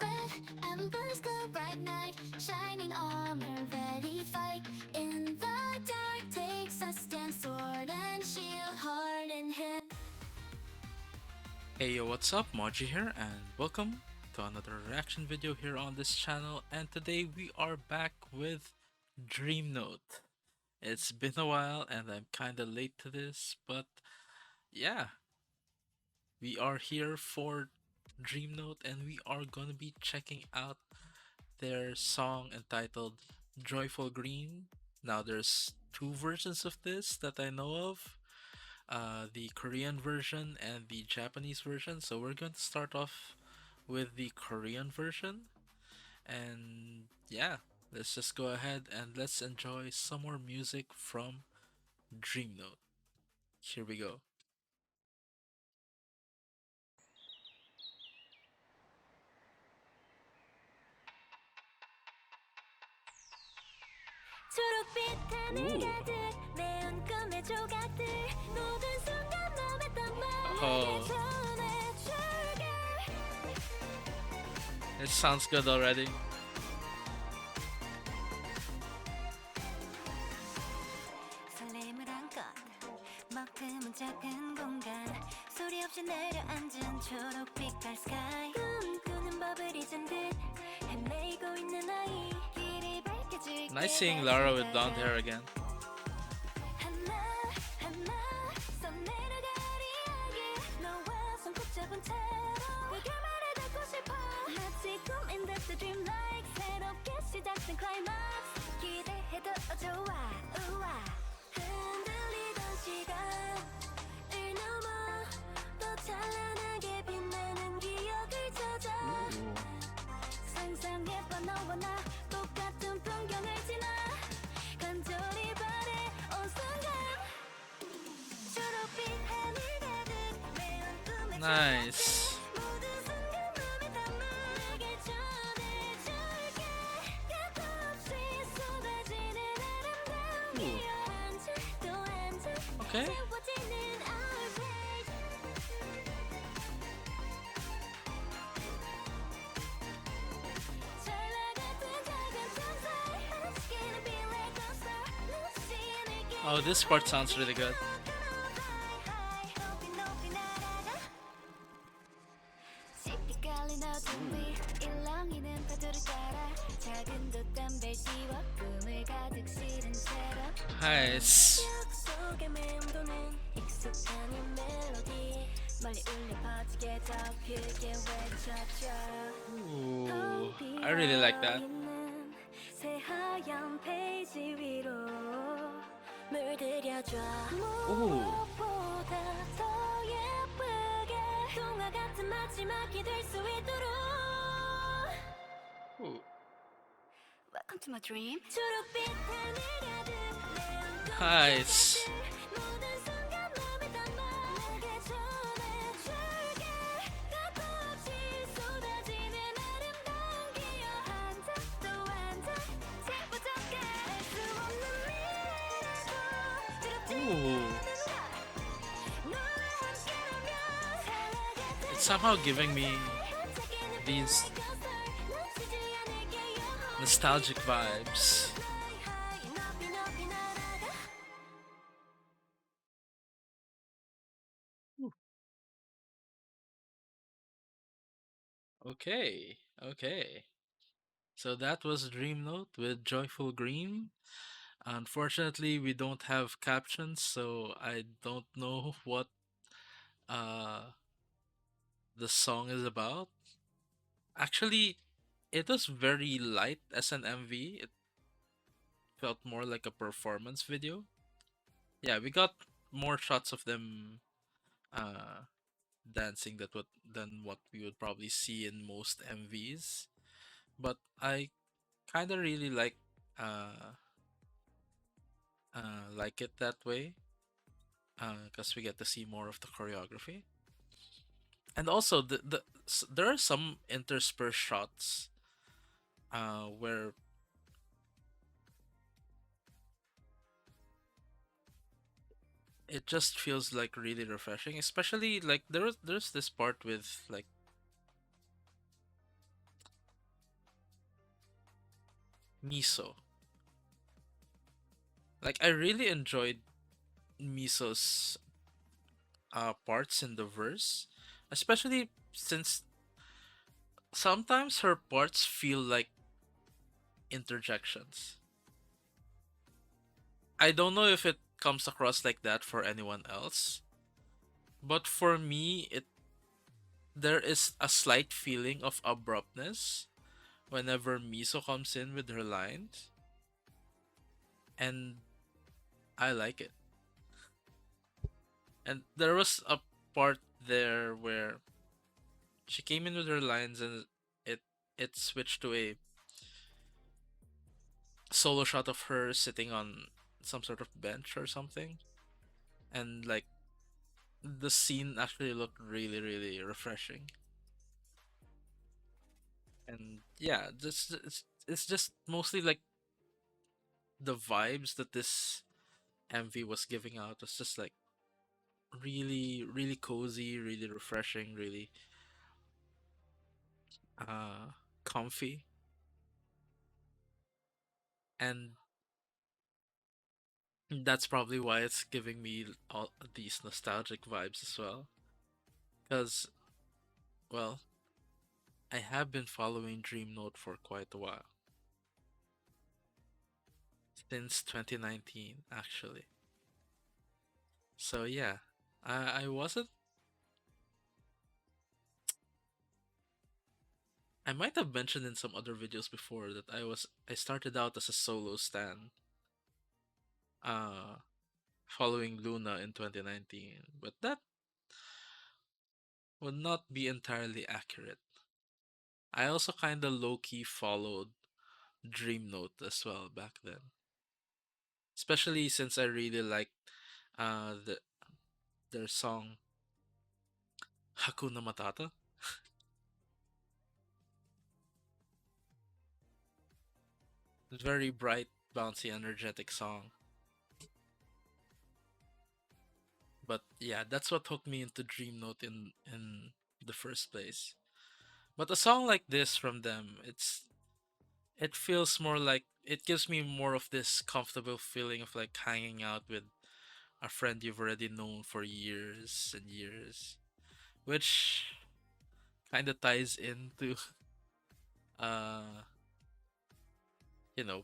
Red embers glow bright night, shining armor ready fight. In the dark takes a stand, sword and shield, heart in hand. Hey yo, what's up? Moji here, and welcome to another reaction video here on this channel. And today we are back with DreamNote. It's been a while, and I'm kinda late to this, but yeah, we are here for DreamNote, and we are gonna be checking out their song entitled Joyful Green. Now, there's two versions of this that I know of, the Korean version and the Japanese version. So we're going to start off with the Korean version. And yeah, let's just go ahead and let's enjoy some more music from DreamNote. Here we go. 초록빛 하늘 Ooh. 가득 내온 꿈의 조각들 모든 순간 맘에 딱 말하게 Oh, 전해줄게 it sounds good already. 설렘을 안고 먹금은 작은 공간 소리 없이 내려앉은 초록빛깔 스카이 꿈꾸는 법을 잊은 듯 헤매이고 있는 아이 길이 밝혀줄게 Nice seeing 다시 Lara with blonde 다가가 hair again. 하나하나 써내려갈 이야기 너와 손붙잡은 채로 네가 말해듣고 싶어 마치 꿈인 듯 the dream like 새롭게 시작된 클라이막스 기대해도 좋아 우와 흔들리던 시간을 넘어 더 찬란하게 빛나는 기억을 찾아 Ooh. 상상해봐 너와 나 똑같은 풍경을 지나 간절히 바래 온 순간 초록빛 하늘 가득 매운 꿈에 Nice. 모든 순간 맘에 담아 내게 전해줄게 끝도 없이 쏟아지는 아름다운 Ooh. 기억 한장또한장 Okay. 채워지는 our page 잘나갔던 작은 천사의 I'm just gonna be like a star 눈신을 Oh, this part sounds really good. 높이 날아가 쉽게 깔린 어둠 위 일렁이는 파도를 따라 작은 돛담 벨 씌워 꿈을 가득 실은 채로 Nice. 기억 속에 맴도는 익숙한 이 멜로디 멀리 울려 퍼지게 더 크게 외쳐줘 Ooh. I really like that. 있는 새하얀 페이지 위로 물들여줘 Ooh. 무엇보다 더 예쁘게 동화 같은 마지막이 될 수 있도록 Ooh. Welcome to my dream 초록빛 하늘 가득 내온 꿈 Nice. 모든 순간 맘에 담아 내게 전해줄게 끝도 없이 쏟아지는 아름다운 기억 한 장 또 한 장 채워줄게 알수 없는 미래라도 두렵지 Ooh. 않은 걸 너와 함께라면 살아갔던 It's somehow giving me 반짝이는 these 빛 like a star 놓치지 않을게 영원히 nostalgic vibes. 나의 하이 높이 높이 날아가 Okay, okay. So that was DreamNote with Joyful Green. Unfortunately, we don't have captions, so I don't know what uh the song is about. Actually, it was very light as an MV. It felt more like a performance video. Yeah, we got more shots of them uh dancing than what we would probably see in most MVs. But I kind of really uh like it that way because we get to see more of the choreography. And also there are some interspersed shots where it just feels like really refreshing, especially like there's this part with like Miso. Like I really enjoyed Miso's parts in the verse, especially since sometimes her parts feel like interjections. I don't know if it comes across like that for anyone else, but for me, it there is a slight feeling of abruptness whenever Miso comes in with her lines, and I like it. And there was a part there where she came in with her lines and it it switched to a solo shot of her sitting on some sort of bench or something, and like the scene actually looked really really refreshing. And yeah, just it's just mostly like the vibes that this MV was giving out was just like really really cozy, really refreshing, really uh comfy. And that's probably why it's giving me all these nostalgic vibes as well. Because, well, I have been following DreamNote for quite a while. Since 2019, actually. So, yeah. I wasn't. I might have mentioned in some other videos before that I started out as a solo stan, uh, following Luna in 2019. But that would not be entirely accurate. I also kinda low key followed DreamNote as well back then. Especially since I really liked their song Hakuna Matata. Very bright, bouncy, energetic song. But yeah, that's what hooked me into DreamNote in the first place. But a song like this from them, it feels more like it gives me more of this comfortable feeling of like hanging out with a friend you've already known for years and years, which kind of ties into uh you know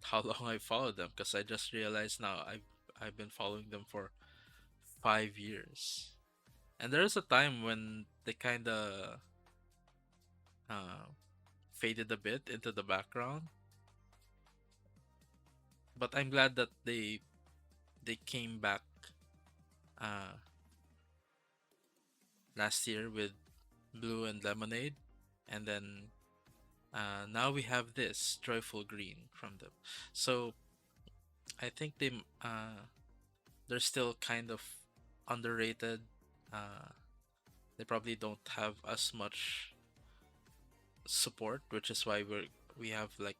how long I followed them, because I just realized now I've been following them for 5 years. And there was a time when they kind of uh, faded a bit into the background, but I'm glad that they came back uh, last year with Blue and Lemonade, and then now we have this Joyful Green from them. So I think they're still kind of underrated. Uh, they probably don't have as much support, which is why we have like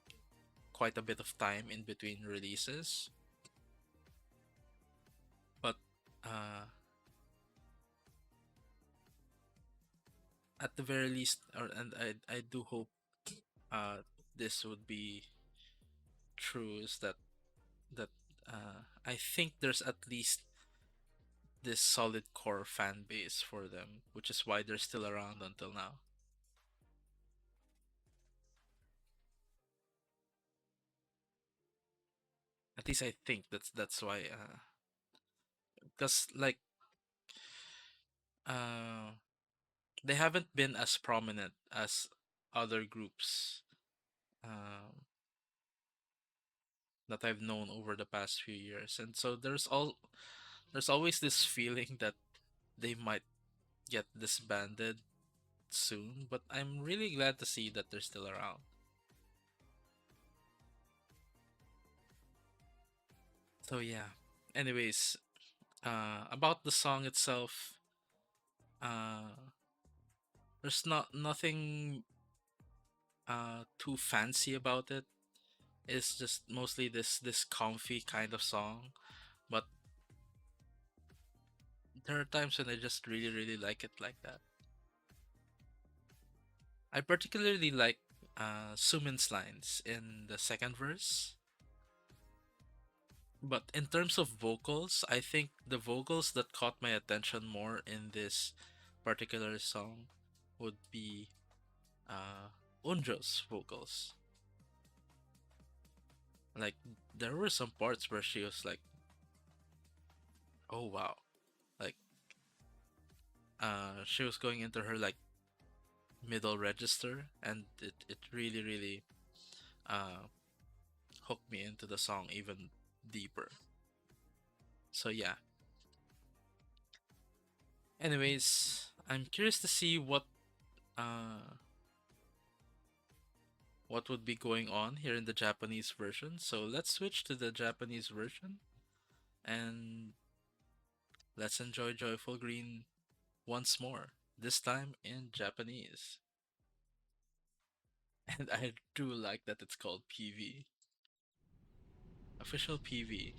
quite a bit of time in between releases. But uh, at the very least, and I do hope uh, this would be true, is that I think there's at least this solid core fan base for them, which is why they're still around until now. At least I think that's why. Because like uh, they haven't been as prominent as other groups um, that I've known over the past few years, and so there's always this feeling that they might get disbanded soon. But I'm really glad to see that they're still around. So yeah. Anyways, about the song itself, uh, there's nothing too fancy about it. It's just mostly this comfy kind of song. But there are times when I just really really like it like that. I particularly like Sumin's lines in the second verse. But in terms of vocals, I think the vocals that caught my attention more in this particular song would be uh, Unjo's vocals. Like there were some parts where she was like, "Oh wow!" Like she was going into her like middle register, and it really really uh hooked me into the song even deeper. So yeah. Anyways, I'm curious to see uh what would be going on here in the Japanese version. So let's switch to the Japanese version and let's enjoy Joyful Green once more, this time in Japanese. And I do like that it's called PV. Official PV.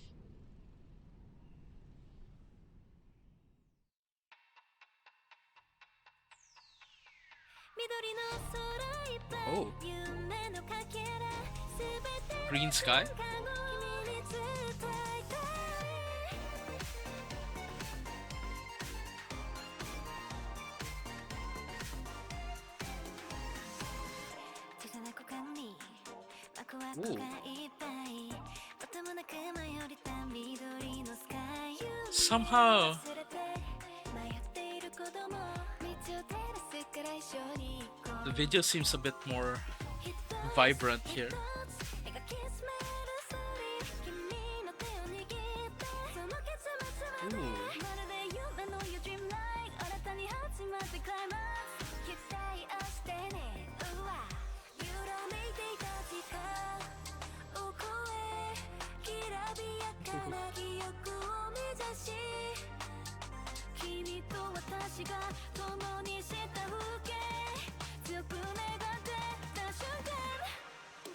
Oh, green sky? Ooh. Somehow the video seems a bit more vibrant here. Ooh.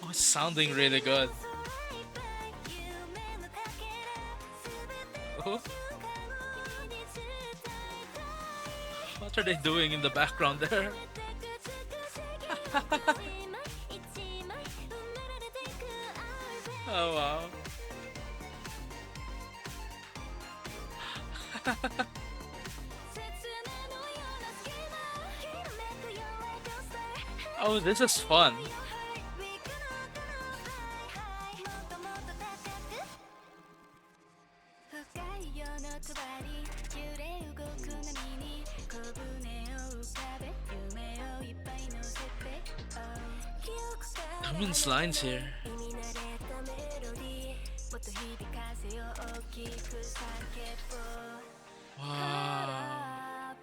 Oh, it's sounding really good. Oh. What are they doing in the background there? Oh wow. Oh, this is fun. Tamin's lines here. Wow.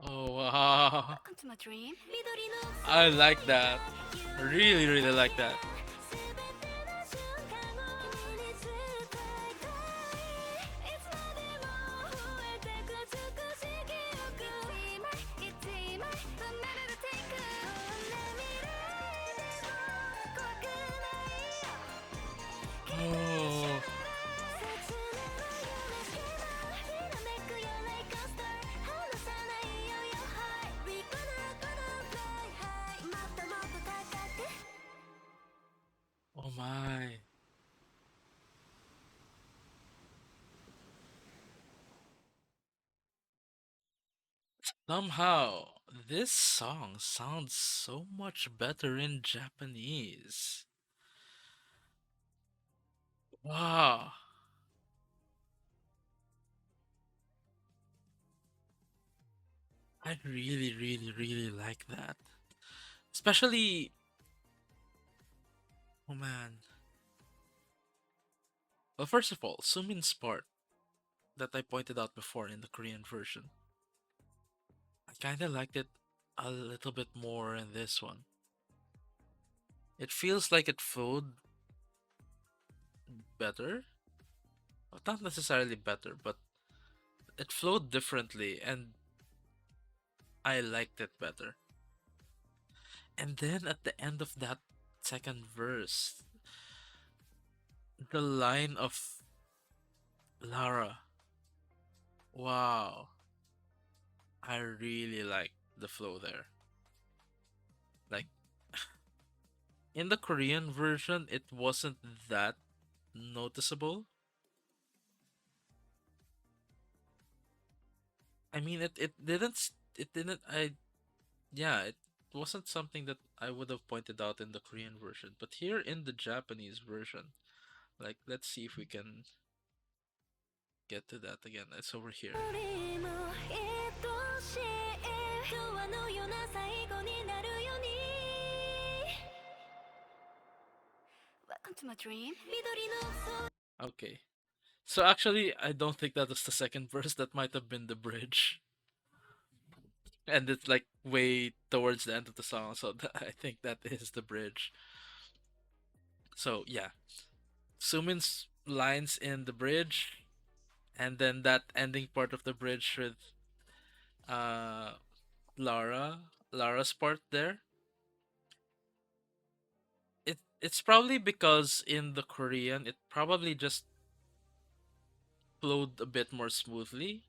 Oh wow. Welcome to my dream. I like that. Really, really like that. Oh. Oh my. Somehow, this song sounds so much better in Japanese. Wow. I really, really, really like that. Especially, oh man. Well, first of all, Sumin's part that I pointed out before in the Korean version. I kinda liked it a little bit more in this one. It feels like it flowed better. Well, not necessarily better, but it flowed differently and I liked it better. And then at the end of that second verse, the line of Lara. Wow, I really like the flow there. Like in the Korean version, it wasn't that noticeable. I mean, it didn't. Yeah, it wasn't something that I would have pointed out in the Korean version, but here in the Japanese version, like, let's see if we can get to that again. It's over here. Welcome to my dream. Okay. So actually, I don't think that was the second verse. That might have been the bridge, and it's like way towards the end of the song. So I think that is the bridge. So yeah, Sumin's lines in the bridge, and then that ending part of the bridge with uh Lara's part there. It's probably because in the Korean it probably just flowed a bit more smoothly.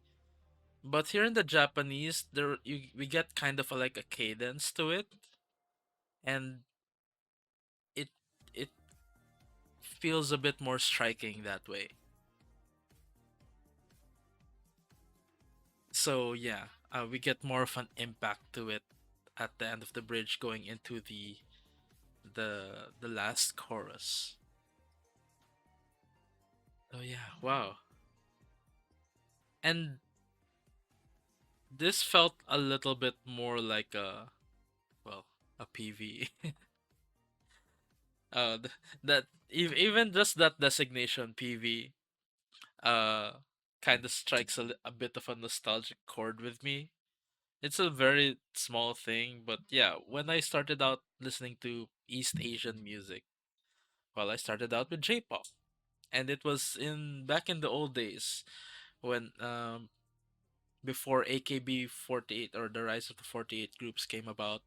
But here in the Japanese, we get kind of like a cadence to it, and it it feels a bit more striking that way. So yeah, we get more of an impact to it at the end of the bridge, going into the last chorus. Oh yeah, wow. And this felt a little bit more like a, well, a PV. That even just that designation PV uh kind of strikes a bit of a nostalgic chord with me. It's a very small thing, but yeah, when I started out listening to East Asian music, well, I started out with J-pop, and it was in back in the old days when before AKB48 or the rise of the 48 groups came about.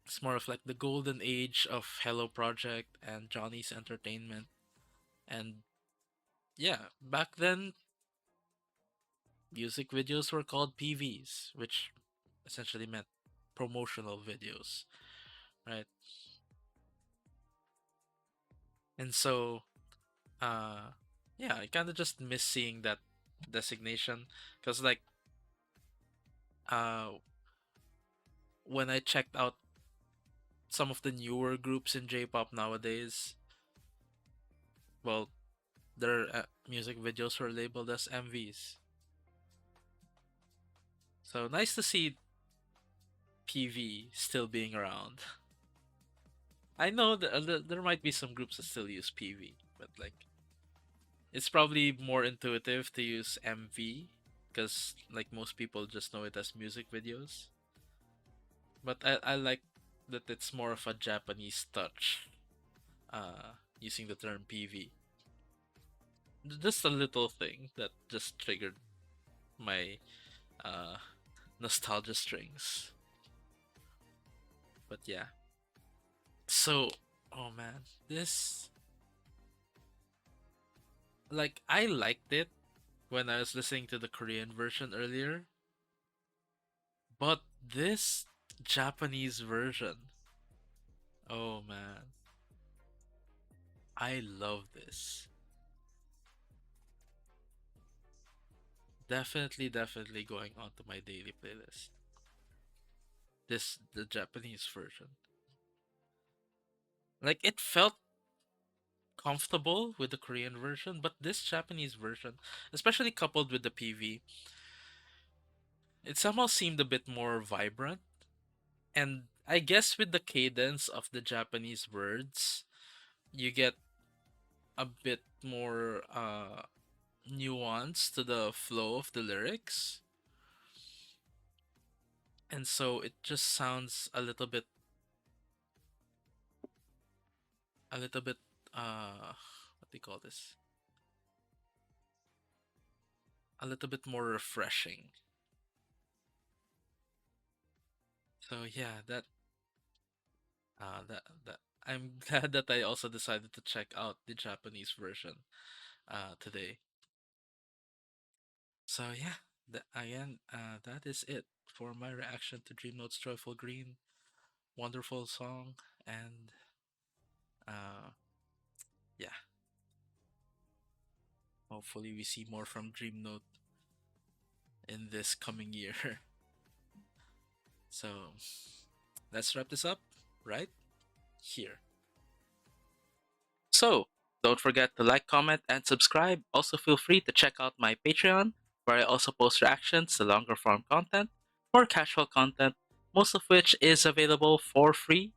It's more of like the golden age of Hello Project and Johnny's Entertainment. And yeah, back then music videos were called PVs, which essentially meant promotional videos, right? And so, uh, yeah, I kind of just miss seeing that designation because, like, uh, when I checked out some of the newer groups in J-pop nowadays, well, their music videos were labeled as MVs. So nice to see PV still being around. I know that there might be some groups that still use PV, but like it's probably more intuitive to use MV because like most people just know it as music videos. But I like that it's more of a Japanese touch, using the term PV. Just a little thing that just triggered my uh nostalgia strings. But yeah. So, oh man, this, like, I liked it when I was listening to the Korean version earlier, but this Japanese version, oh man, I love this. Definitely going onto my daily playlist. This the Japanese version. Like it felt comfortable with the Korean version, but this Japanese version, especially coupled with the PV, it somehow seemed a bit more vibrant. And I guess with the cadence of the Japanese words, you get a bit more nuance to the flow of the lyrics. And so it just sounds a little bit what do you call this? A little bit more refreshing. So yeah, That I'm glad that I also decided to check out the Japanese version today. So yeah, again, that is it for my reaction to DreamNote's Joyful Green. Wonderful song, and uh, yeah, hopefully we see more from DreamNote in this coming year. So let's wrap this up right here. So, don't forget to like, comment, and subscribe. Also, feel free to check out my Patreon, where I also post reactions to longer form content, more casual content, most of which is available for free.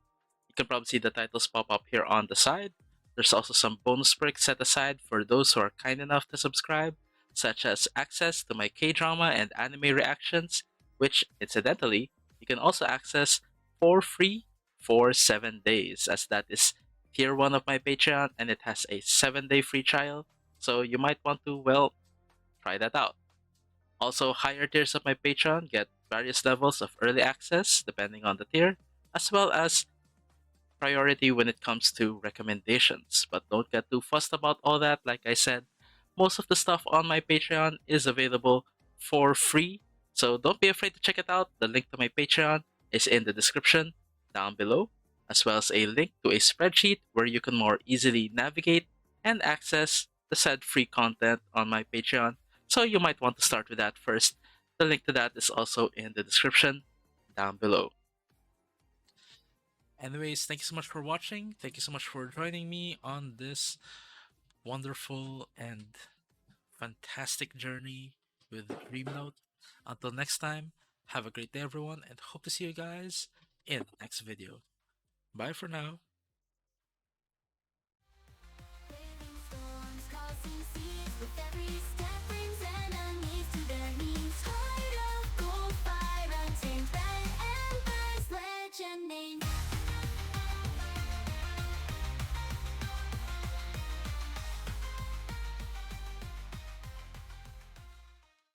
You can probably see the titles pop up here on the side. There's also some bonus perks set aside for those who are kind enough to subscribe, such as access to my K drama and anime reactions, which, incidentally, you can also access for free for 7 days, as that is tier 1 of my Patreon and it has a 7-day free trial. So you might want to, well, try that out. Also, higher tiers of my Patreon get various levels of early access depending on the tier, as well as priority when it comes to recommendations. But don't get too fussed about all that. Like I said, most of the stuff on my Patreon is available for free. So don't be afraid to check it out. The link to my Patreon is in the description down below, as well as a link to a spreadsheet where you can more easily navigate and access the said free content on my Patreon. So you might want to start with that first. The link to that is also in the description down below. Anyways, thank you so much for watching. Thank you so much for joining me on this wonderful and fantastic journey with DreamNote. Until next time, have a great day, everyone, and hope to see you guys in the next video. Bye for now.